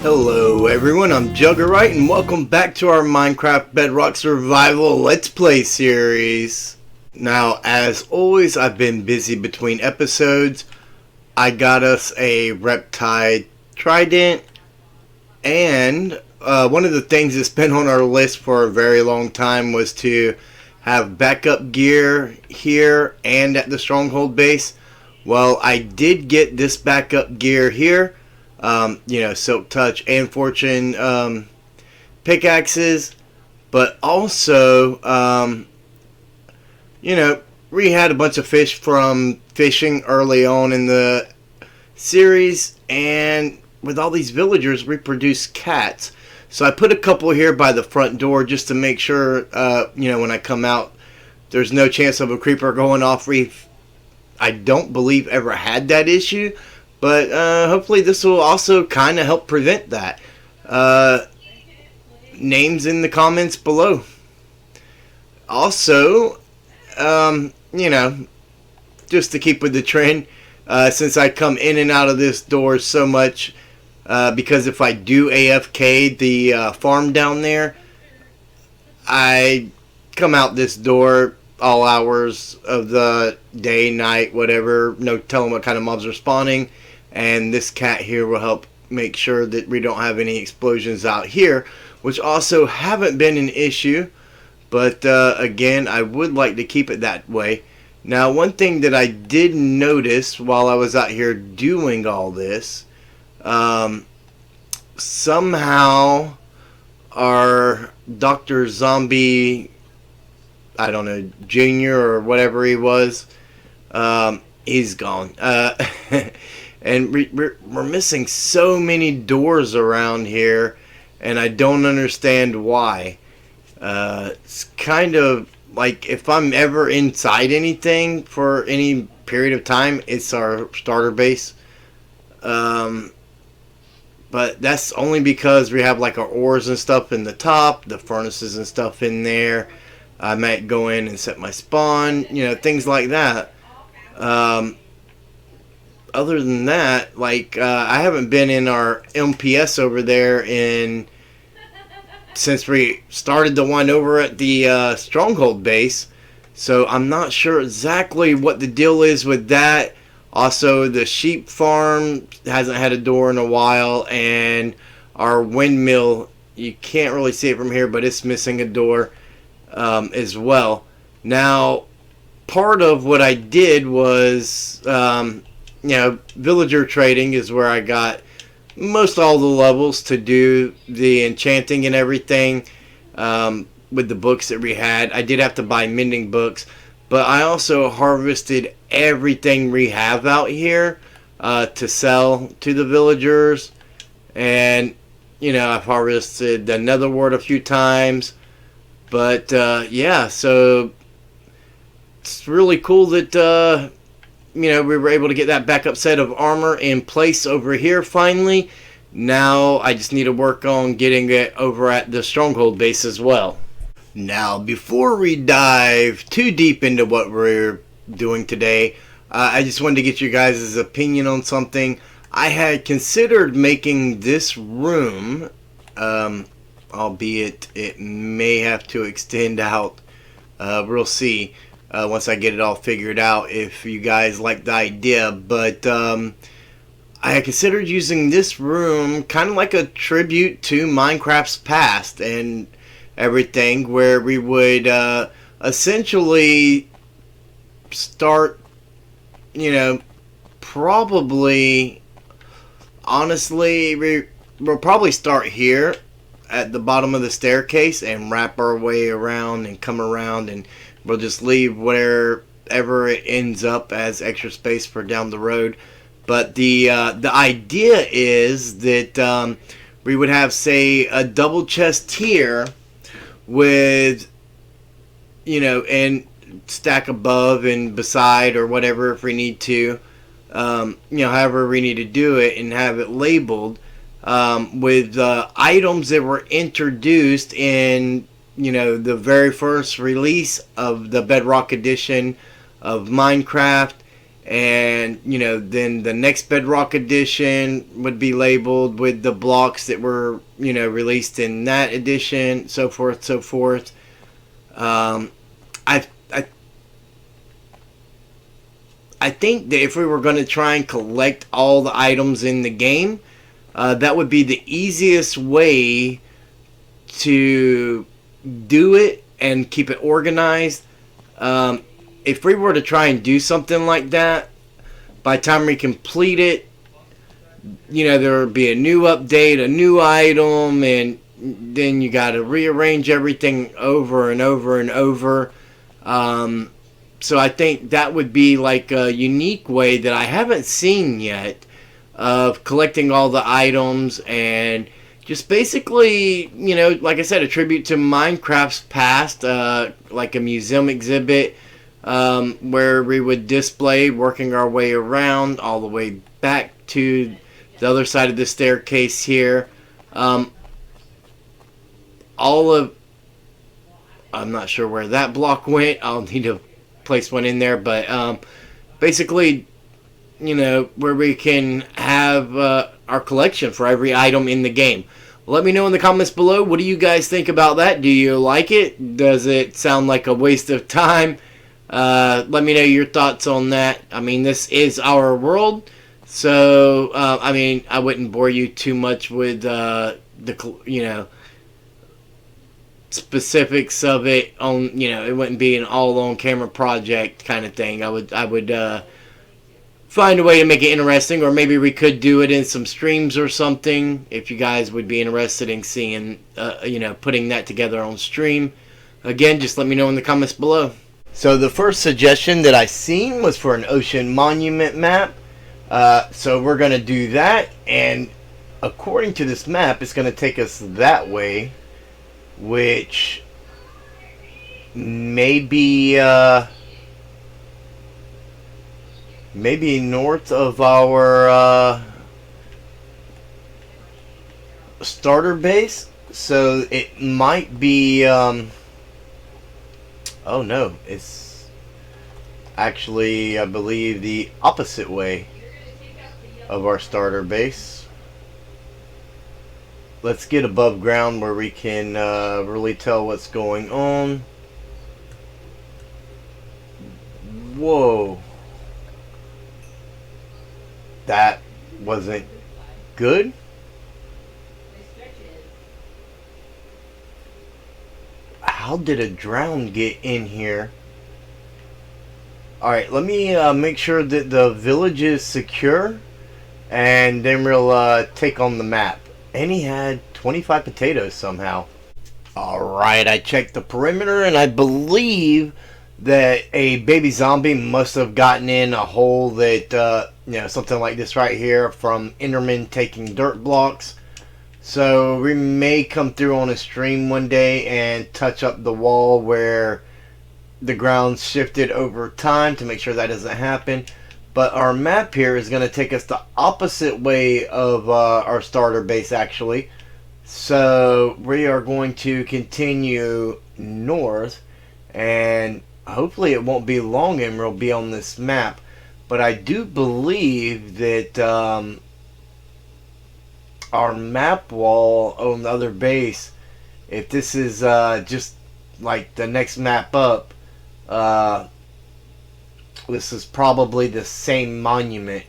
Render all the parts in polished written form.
Hello everyone, I'm Jugerite and welcome back to our Minecraft Bedrock Survival Let's Play series. Now, as always, I've been busy between episodes. I got us a Reptile Trident, and one of the things that's been on our list for a very long time was to have backup gear here and at the Stronghold base. Well, I did get this backup gear here. Silk Touch and Fortune pickaxes, but also, we had a bunch of fish from fishing early on in the series, and with all these villagers, we produce cats. So I put a couple here by the front door just to make sure, when I come out, there's no chance of a creeper going off. I don't believe ever had that issue. But hopefully this will also kind of help prevent that. Names in the comments below. Also, just to keep with the trend, since I come in and out of this door so much, because if I do AFK the farm down there, I come out this door all hours of the day, night, whatever. No telling what kind of mobs are spawning. And this cat here will help make sure that we don't have any explosions out here, which also haven't been an issue. But again, I would like to keep it that way. Now, one thing that I did notice while I was out here doing all this, somehow our Dr. Zombie, I don't know, Junior or whatever he was, he's gone. And we're missing so many doors around here, and I don't understand why. It's kind of like if I'm ever inside anything for any period of time, it's our starter base. But that's only because we have like our ores and stuff in the top, the furnaces and stuff in there. I might go in and set my spawn, things like that. Other than that, I haven't been in our MPS over there since we started the one over at the Stronghold base. So I'm not sure exactly what the deal is with that. Also, the sheep farm hasn't had a door in a while, and our windmill, you can't really see it from here, but it's missing a door as well. Now, part of what I did was... villager trading is where I got most all the levels to do the enchanting and everything with the books that we had. I did have to buy mending books, but I also harvested everything we have out here to sell to the villagers. And, I've harvested the netherwort a few times. But, so it's really cool that... we were able to get that backup set of armor in place over here finally. Now I just need to work on getting it over at the Stronghold base as well. Now, before we dive too deep into what we're doing today, I just wanted to get you guys' opinion on something. I had considered making this room, albeit it may have to extend out. We'll see. Once I get it all figured out, if you guys like the idea. But I had considered using this room kind of like a tribute to Minecraft's past and everything, where we would essentially start, probably, honestly, we'll probably start here at the bottom of the staircase and wrap our way around and come around, and we'll just leave wherever it ends up as extra space for down the road. But the idea is that we would have, say, a double chest here with, and stack above and beside or whatever if we need to, however we need to do it, and have it labeled with items that were introduced in the very first release of the Bedrock edition of Minecraft, and then the next Bedrock edition would be labeled with the blocks that were released in that edition, so forth, so forth. I I think that if we were going to try and collect all the items in the game, that would be the easiest way to do it and keep it organized. If we were to try and do something like that, by the time we complete it, there would be a new update, a new item, and then you got to rearrange everything over and over and over. So I think that would be like a unique way that I haven't seen yet of collecting all the items, and just basically, like I said, a tribute to Minecraft's past, like a museum exhibit, where we would display working our way around all the way back to the other side of the staircase here. I'm not sure where that block went. I'll need to place one in there, but basically, where we can have our collection for every item in the game. Let me know in the comments below, what do you guys think about that? Do you like it? Does it sound like a waste of time? Let me know your thoughts on that. I mean, this is our world, so I wouldn't bore you too much with the specifics of it. On it wouldn't be an all on camera project kind of thing. I would find a way to make it interesting, or maybe we could do it in some streams or something, if you guys would be interested in seeing putting that together on stream. Again, just let me know in the comments below. So the first suggestion that I seen was for an ocean monument map. So we're gonna do that, and according to this map, it's gonna take us that way, which may be maybe north of our starter base. So it might be oh no, it's actually, I believe, the opposite way of our starter base. Let's get above ground where we can really tell what's going on. Whoa. That wasn't good. How did a drown get in here? Alright, let me make sure that the village is secure, and then we'll take on the map. And he had 25 potatoes somehow. Alright, I checked the perimeter, and I believe that a baby zombie must have gotten in a hole that, something like this right here, from Enderman taking dirt blocks. So we may come through on a stream one day and touch up the wall where the ground shifted over time to make sure that doesn't happen. But our map here is going to take us the opposite way of our starter base, actually. So we are going to continue north, and hopefully it won't be long and we'll be on this map. But I do believe that our map wall on the other base, if this is just like the next map up, this is probably the same monument.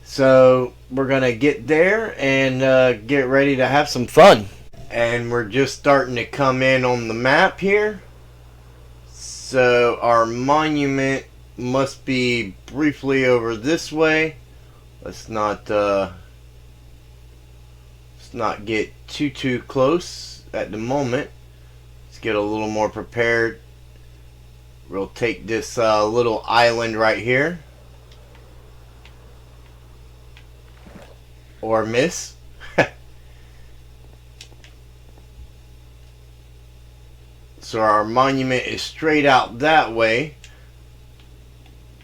So we're gonna get there and get ready to have some fun. And we're just starting to come in on the map here. So our monument must be briefly over this way. Let's not get too close at the moment. Let's get a little more prepared. We'll take this little island right here, or miss. So our monument is straight out that way.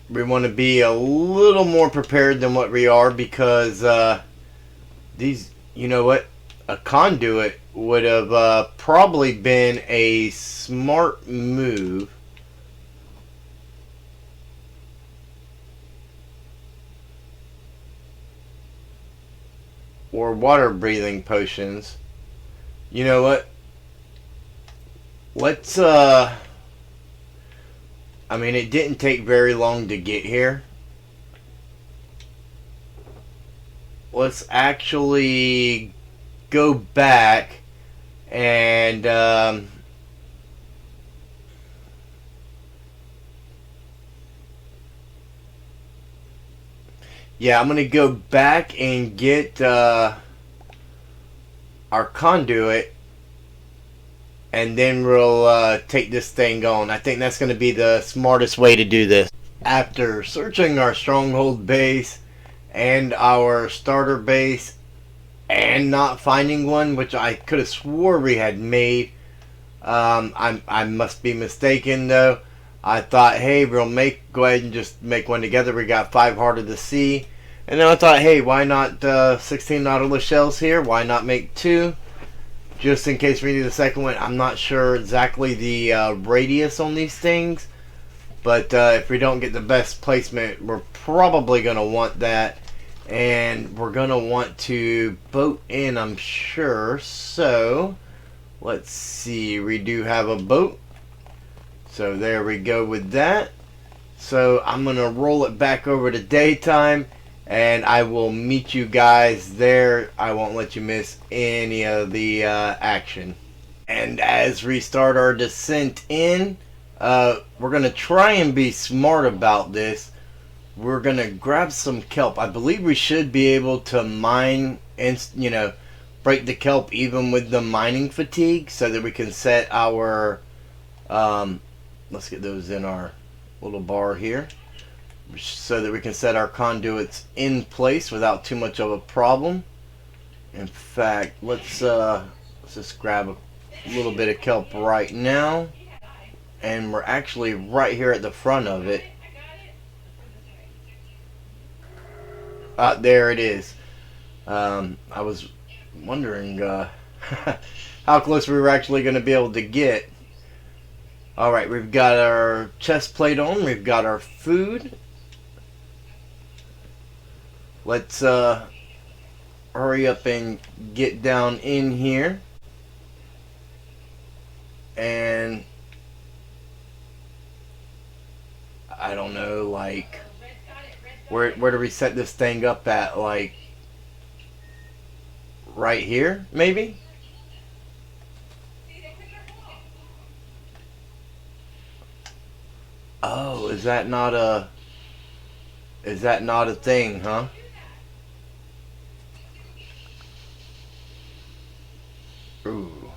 We want to be a little more prepared than what we are, because these, a conduit would have probably been a smart move. or water breathing potions. You know what? Let's I mean, it didn't take very long to get here. Let's actually go back and yeah, I'm gonna go back and get our conduit, and then we'll take this thing on. I think that's gonna be the smartest way to do this. After searching our stronghold base and our starter base and not finding one, which I could have swore we had made, I must be mistaken though. I thought, hey, we'll go ahead and just make one together. We got 5 Heart of the Sea. And then I thought, hey, why not 16 Nautilus shells here? Why not make 2? Just in case we need a second one. I'm not sure exactly the radius on these things. But if we don't get the best placement, we're probably going to want that. And we're going to want to boat in, I'm sure. So, let's see. We do have a boat. So there we go with that. So I'm going to roll it back over to daytime. And I will meet you guys there. I won't let you miss any of the action. And as we start our descent in, we're going to try and be smart about this. We're going to grab some kelp. I believe we should be able to mine and, break the kelp even with the mining fatigue so that we can set our... let's get those in our little bar here. So that we can set our conduits in place without too much of a problem. In fact, let's just grab a little bit of kelp right now. And we're actually right here at the front of it. There it is. I was wondering how close we were actually going to be able to get. Alright, we've got our chest plate on. We've got our food. Let's hurry up and get down in here. And I don't know, like, where do we set this thing up at? Like, right here, maybe? Oh, is that not a thing, huh? Ooh.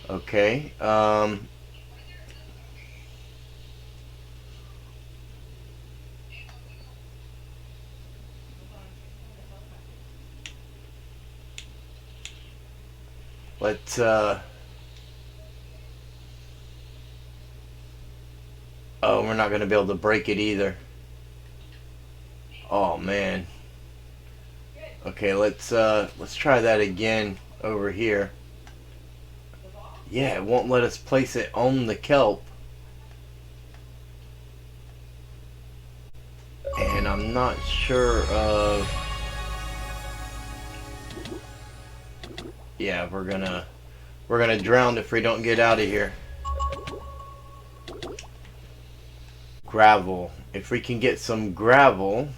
Okay. Let's oh, we're not going to be able to break it either. Oh man. Okay, let's try that again over here. Yeah, it won't let us place it on the kelp. And I'm not sure of... Yeah, we're gonna drown if we don't get out of here. Gravel. If we can get some gravel,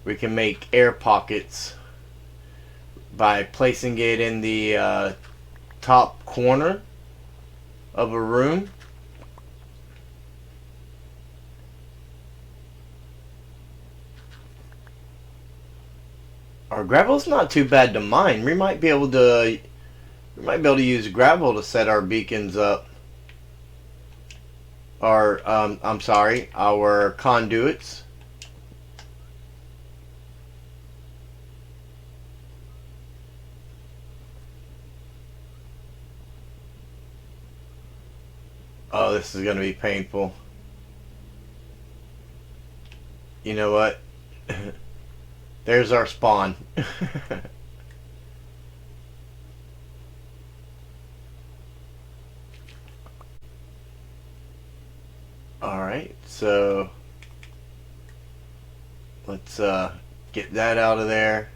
we can make air pockets by placing it in the top corner of a room. Our gravel's not too bad to mine. We might be able to use gravel to set our beacons up. I'm sorry, our conduits. Oh, this is going to be painful. You know what? There's our spawn. Alright, so... Let's get that out of there.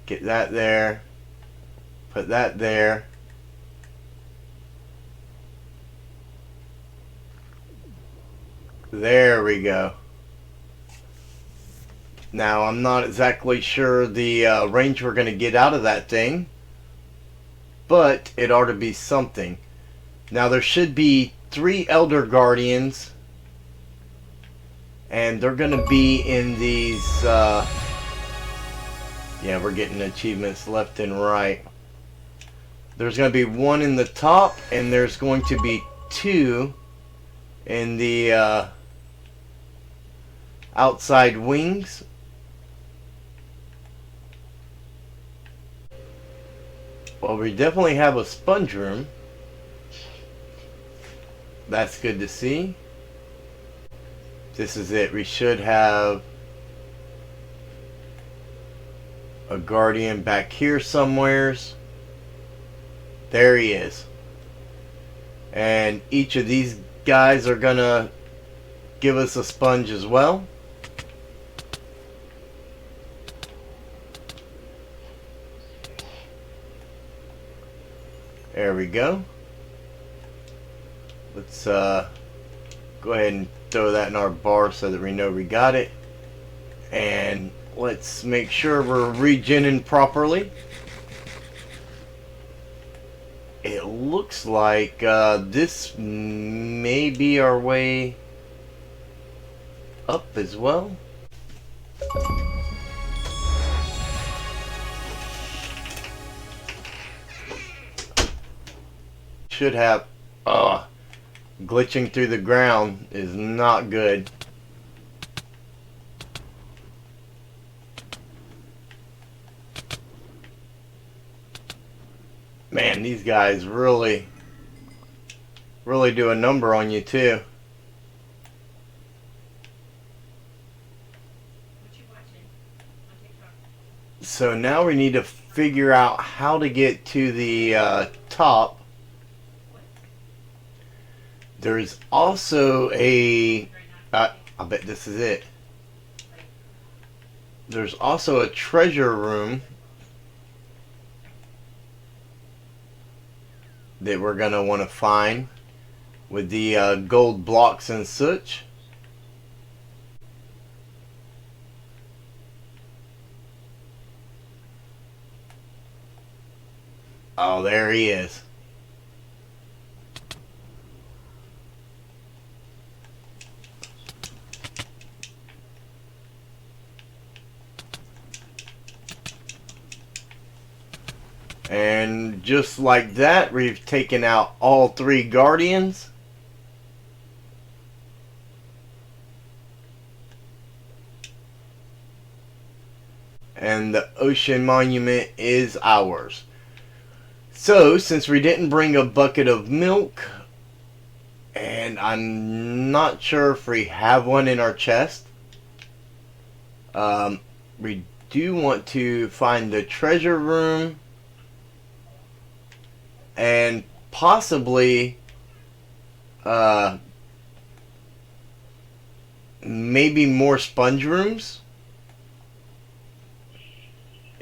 Get that there. Put that there. There we go. Now, I'm not exactly sure the range we're going to get out of that thing, but it ought to be something. Now, there should be 3 Elder Guardians, and they're going to be in these... yeah, we're getting achievements left and right. There's going to be 1 in the top, and there's going to be 2 in the outside wings. Well, we definitely have a sponge room. That's good to see. This is it. We should have a guardian back here somewheres. There he is. And each of these guys are gonna give us a sponge as well. There we go. Let's go ahead and throw that in our bar so that we know we got it. And let's make sure we're regenning properly. It looks like this may be our way up as well. Should have glitching through the ground is not good. Man, these guys really do a number on you too. So now we need to figure out how to get to the top. There's also a I bet this is it. There's also a treasure room that we're gonna want to find with the gold blocks and such. Oh, there he is. And just like that, we've taken out all 3 guardians. And the ocean monument is ours. So, since we didn't bring a bucket of milk, and I'm not sure if we have one in our chest, we do want to find the treasure room and possibly maybe more sponge rooms,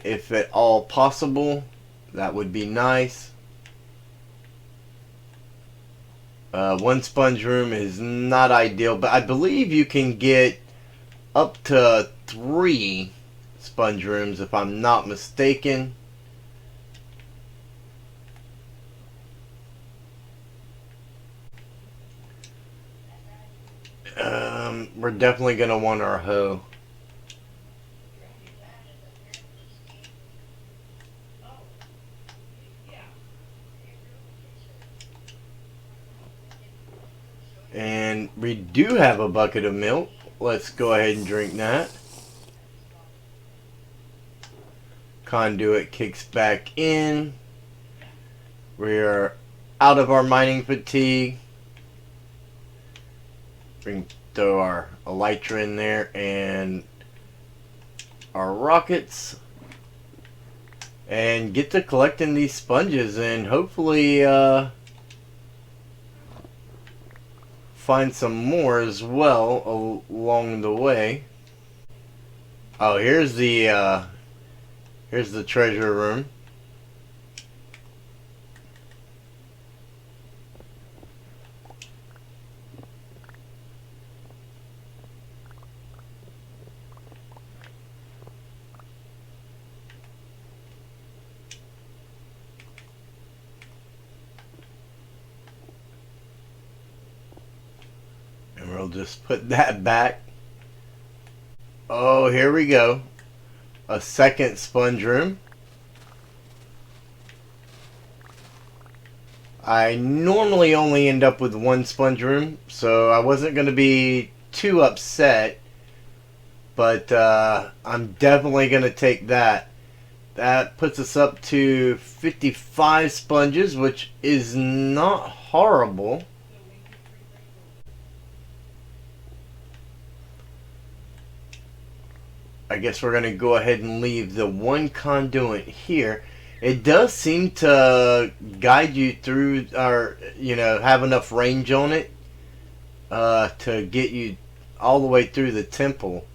if at all possible. That would be nice. 1 sponge room is not ideal, but I believe you can get up to 3 sponge rooms if I'm not mistaken. We're definitely going to want our hoe. And we do have a bucket of milk. Let's go ahead and drink that. Conduit kicks back in. We are out of our mining fatigue. We can throw our elytra in there and our rockets. And get to collecting these sponges and hopefully find some more as well along the way. Oh, here's the treasure room. And we'll just put that back. Oh, here we go. A second sponge room. I normally only end up with one sponge room, so I wasn't going to be too upset. But I'm definitely going to take that. That puts us up to 55 sponges, which is not horrible. I guess we're going to go ahead and leave the one conduit here. It does seem to guide you through, or, have enough range on it to get you all the way through the temple.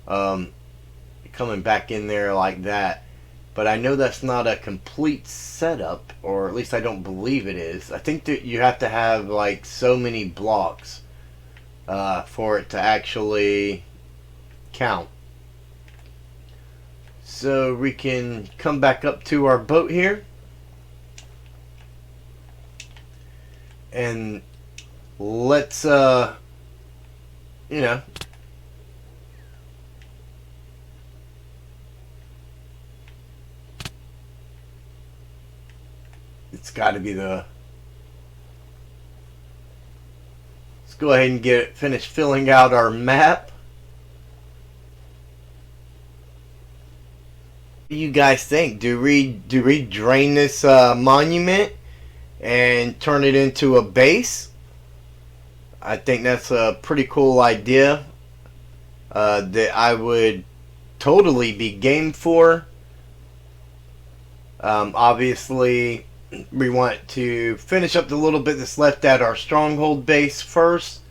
Coming back in there like that. But I know that's not a complete setup, or at least I don't believe it is. I think that you have to have like so many blocks for it to actually count. So we can come back up to our boat here. And let's, it's got to be the... Let's go ahead and finish filling out our map. What do you guys think? Do we drain this monument and turn it into a base? I think that's a pretty cool idea that I would totally be game for. Obviously, we want to finish up the little bit that's left at our stronghold base first,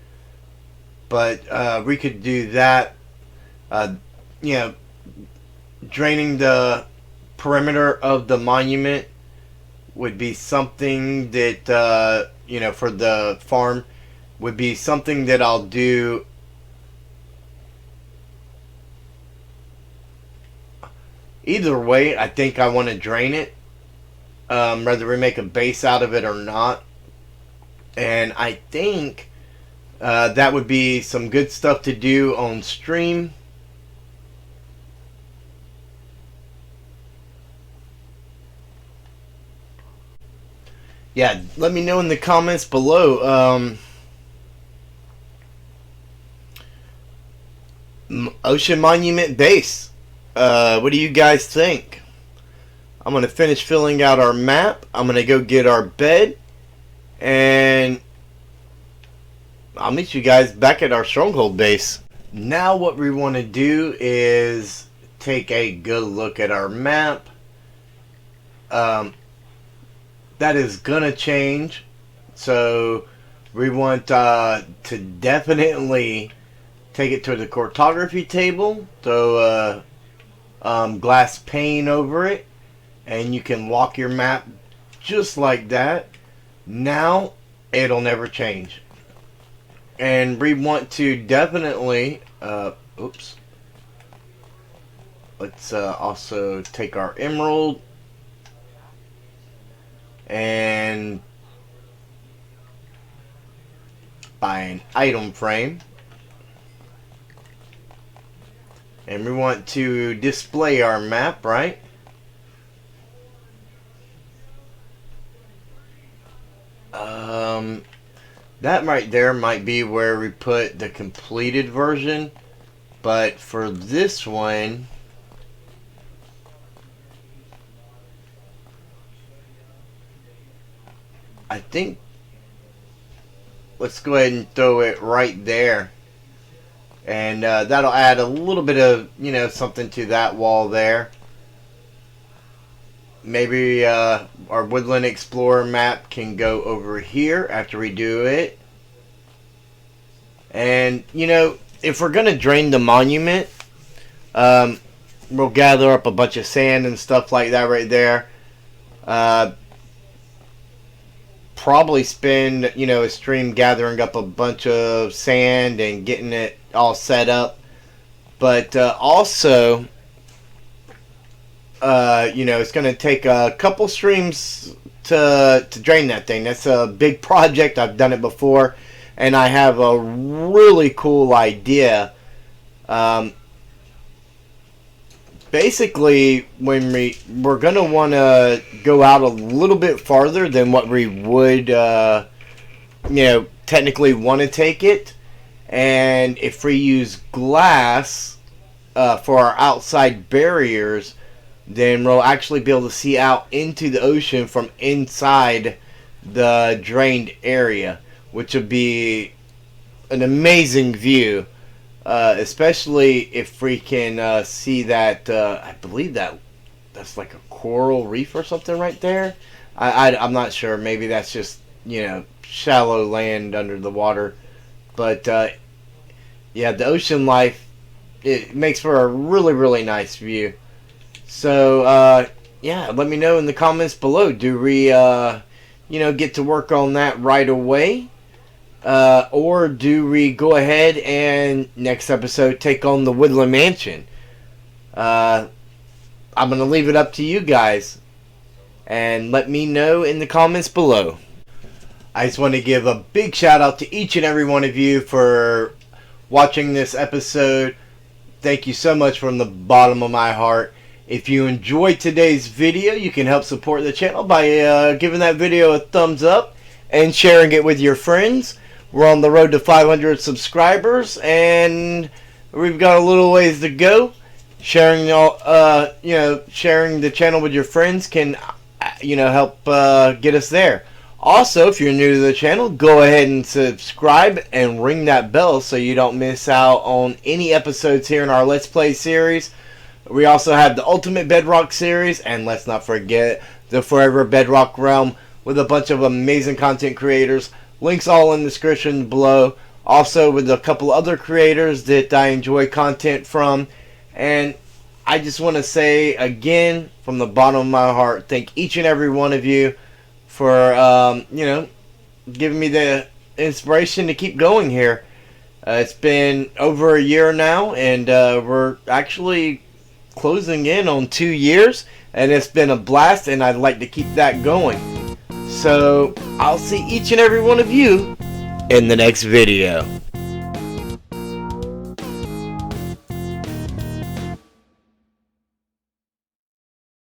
but we could do that. Draining the perimeter of the monument would be something that for the farm would be something that I'll do. Either way, I think I want to drain it, whether we make a base out of it or not. And I think that would be some good stuff to do on stream. Yeah, let me know in the comments below. Ocean Monument Base. What do you guys think? I'm going to finish filling out our map. I'm going to go get our bed. And I'll meet you guys back at our stronghold base. Now what we want to do is take a good look at our map. That is gonna change, so we want to definitely take it to the cartography table, throw glass pane over it, and you can lock your map just like that. Now it'll never change. And we want to definitely let's also take our emerald and buy an item frame, and we want to display our map, right? That right there might be where we put the completed version, but for this one I think let's go ahead and throw it right there, and that'll add a little bit of something to that wall there. Maybe our Woodland Explorer map can go over here after we do it. And if we're gonna drain the monument, We'll gather up a bunch of sand and stuff like that right there. Probably spend, a stream gathering up a bunch of sand and getting it all set up. But also, it's going to take a couple streams to drain that thing. That's a big project. I've done it before, and I have a really cool idea. Basically, when we're going to want to go out a little bit farther than what we would, technically want to take it. And if we use glass for our outside barriers, then we'll actually be able to see out into the ocean from inside the drained area, which would be an amazing view. Especially if we can see that, I believe that's like a coral reef or something right there. I'm not sure. Maybe that's just, shallow land under the water. But, yeah, the ocean life, it makes for a really, really nice view. So, yeah, let me know in the comments below. Do we, get to work on that right away? Or do we go ahead and next episode take on the Woodland Mansion? I'm going to leave it up to you guys. And let me know in the comments below. I just want to give a big shout out to each and every one of you for watching this episode. Thank you so much from the bottom of my heart. If you enjoyed today's video, you can help support the channel by giving that video a thumbs up and sharing it with your friends. We're on the road to 500 subscribers, and we've got a little ways to go. Sharing sharing the channel with your friends can, help get us there. Also, if you're new to the channel, go ahead and subscribe and ring that bell so you don't miss out on any episodes here in our Let's Play series. We also have the Ultimate Bedrock series, and let's not forget the Forever Bedrock Realm with a bunch of amazing content creators. Links all in the description below. Also with a couple other creators that I enjoy content from. And I just want to say again, from the bottom of my heart, thank each and every one of you for, giving me the inspiration to keep going here. It's been over a year now, and we're actually closing in on 2 years. And it's been a blast, and I'd like to keep that going. So, I'll see each and every one of you in the next video.